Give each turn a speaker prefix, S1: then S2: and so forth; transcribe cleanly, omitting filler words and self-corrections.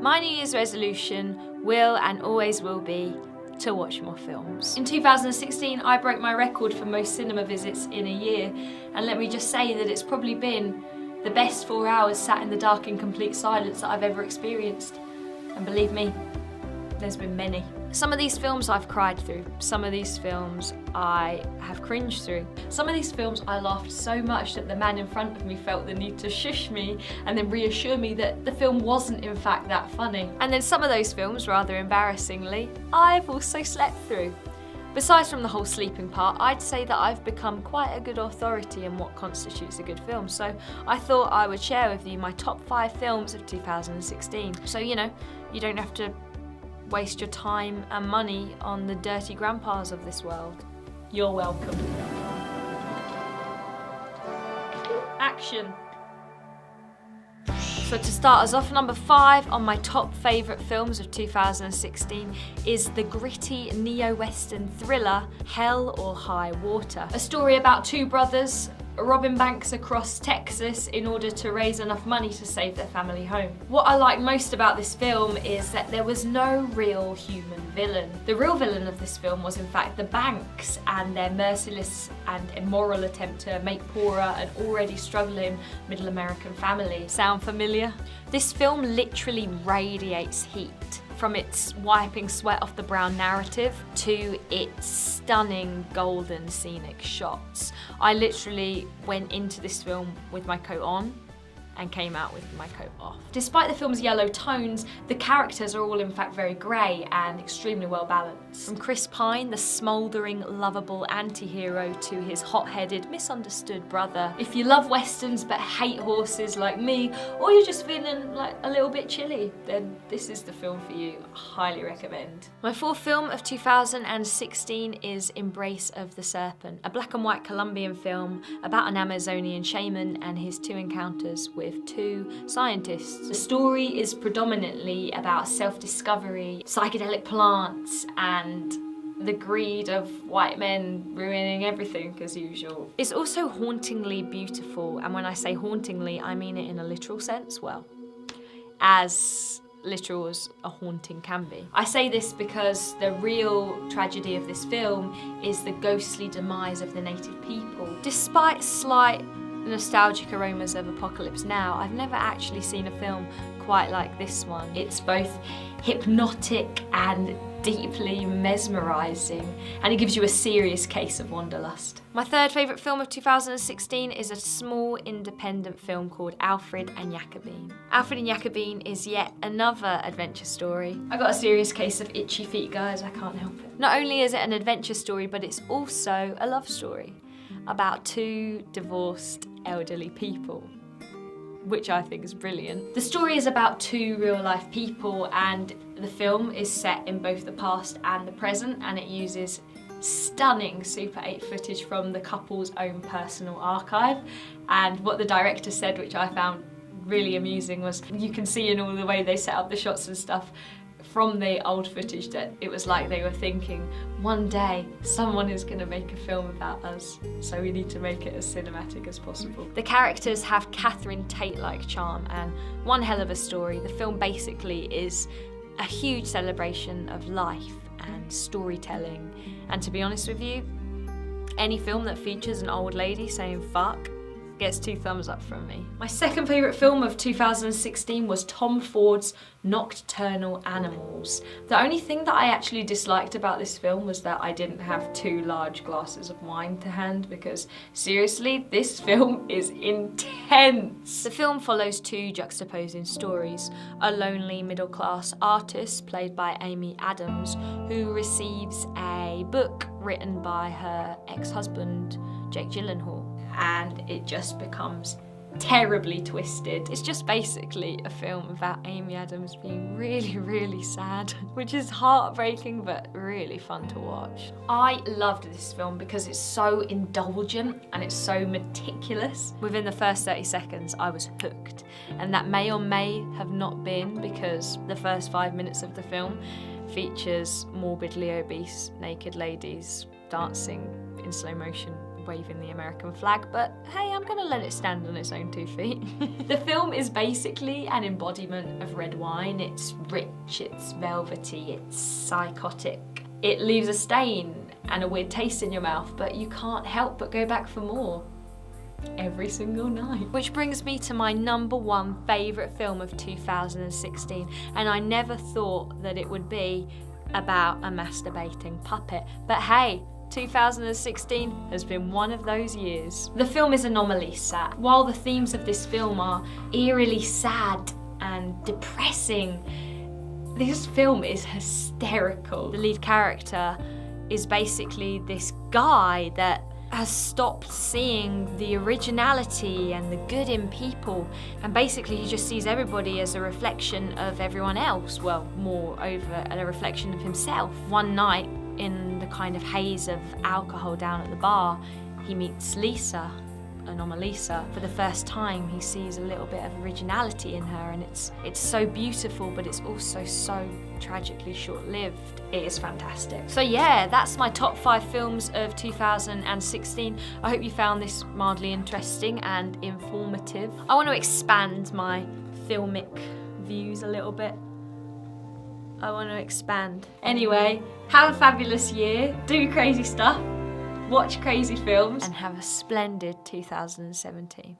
S1: My New Year's resolution will and always will be to watch more films. In 2016, I broke my record for most cinema visits in a year, and let me just say that it's probably been the best 4 hours sat in the dark in complete silence that I've ever experienced. And believe me, there's been many. Some of these films I've cried through, some of these films I have cringed through. Some of these films I laughed so much that the man in front of me felt the need to shush me and then reassure me that the film wasn't in fact that funny. And then some of those films, rather embarrassingly, I've also slept through. Besides from the whole sleeping part, I'd say that I've become quite a good authority in what constitutes a good film, so I thought I would share with you my top 5 films of 2016. So, you know, you don't have to waste your time and money on the dirty grandpas of this world. You're welcome. Action. So to start us off, number 5 on my top favourite films of 2016 is the gritty neo-western thriller Hell or High Water. A story about 2 brothers robbing banks across Texas in order to raise enough money to save their family home. What I like most about this film is that there was no real human villain. The real villain of this film was in fact the banks and their merciless and immoral attempt to make poorer an already struggling middle American family. Sound familiar? This film literally radiates heat. From its wiping sweat off the brown narrative to its stunning golden scenic shots. I literally went into this film with my coat on and came out with my coat off. Despite the film's yellow tones, the characters are all in fact very grey and extremely well balanced. From Chris Pine, the smouldering, lovable anti-hero, to his hot-headed, misunderstood brother. If you love westerns but hate horses like me, or you're just feeling like a little bit chilly, then this is the film for you. I highly recommend. My 4th film of 2016 is Embrace of the Serpent, a black and white Colombian film about an Amazonian shaman and his 2 encounters with 2 scientists. The story is predominantly about self-discovery, psychedelic plants, and the greed of white men ruining everything as usual. It's also hauntingly beautiful, and when I say hauntingly, I mean it in a literal sense, well, as literal as a haunting can be. I say this because the real tragedy of this film is the ghostly demise of the native people. Despite slight nostalgic aromas of Apocalypse Now, I've never actually seen a film quite like this one. It's both hypnotic and deeply mesmerising, and it gives you a serious case of wanderlust. My 3rd favourite film of 2016 is a small independent film called Alfred and Jakobine. Alfred and Jakobine is yet another adventure story. I got a serious case of itchy feet, guys, I can't help it. Not only is it an adventure story, but it's also a love story about 2 divorced elderly people, which I think is brilliant. The story is about 2 real-life people, and the film is set in both the past and the present, and it uses stunning Super 8 footage from the couple's own personal archive. And what the director said, which I found really amusing, was you can see in all the way they set up the shots and stuff from the old footage that it was like they were thinking, one day someone is going to make a film about us, so we need to make it as cinematic as possible. The characters have Catherine Tate-like charm and one hell of a story. The film basically is a huge celebration of life and storytelling, and to be honest with you, any film that features an old lady saying fuck gets 2 thumbs up from me. My 2nd favourite film of 2016 was Tom Ford's Nocturnal Animals. The only thing that I actually disliked about this film was that I didn't have 2 large glasses of wine to hand, because seriously, this film is intense. The film follows 2 juxtaposing stories. A lonely middle-class artist, played by Amy Adams, who receives a book written by her ex-husband, Jake Gyllenhaal, and it just becomes terribly twisted. It's just basically a film about Amy Adams being really, really sad, which is heartbreaking but really fun to watch. I loved this film because it's so indulgent and it's so meticulous. Within the first 30 seconds, I was hooked, and that may or may have not been because the first 5 minutes of the film features morbidly obese naked ladies dancing in slow motion waving the American flag, but hey, I'm gonna let it stand on its own 2 feet. The film is basically an embodiment of red wine. It's rich, it's velvety, it's psychotic. It leaves a stain and a weird taste in your mouth, but you can't help but go back for more every single night. Which brings me to my #1 favourite film of 2016, and I never thought that it would be about a masturbating puppet, but hey, 2016 has been one of those years. The film is Anomalisa. While the themes of this film are eerily sad and depressing, this film is hysterical. The lead character is basically this guy that has stopped seeing the originality and the good in people, and basically he just sees everybody as a reflection of everyone else, well, more over a reflection of himself. One night, in the kind of haze of alcohol down at the bar, he meets Lisa, Anomalisa. For the first time, he sees a little bit of originality in her, and it's so beautiful, but it's also so tragically short-lived. It is fantastic. So yeah, that's my top 5 films of 2016. I hope you found this mildly interesting and informative. I want to expand my filmic views a little bit. I want to expand. Anyway, have a fabulous year, do crazy stuff, watch crazy films, and have a splendid 2017.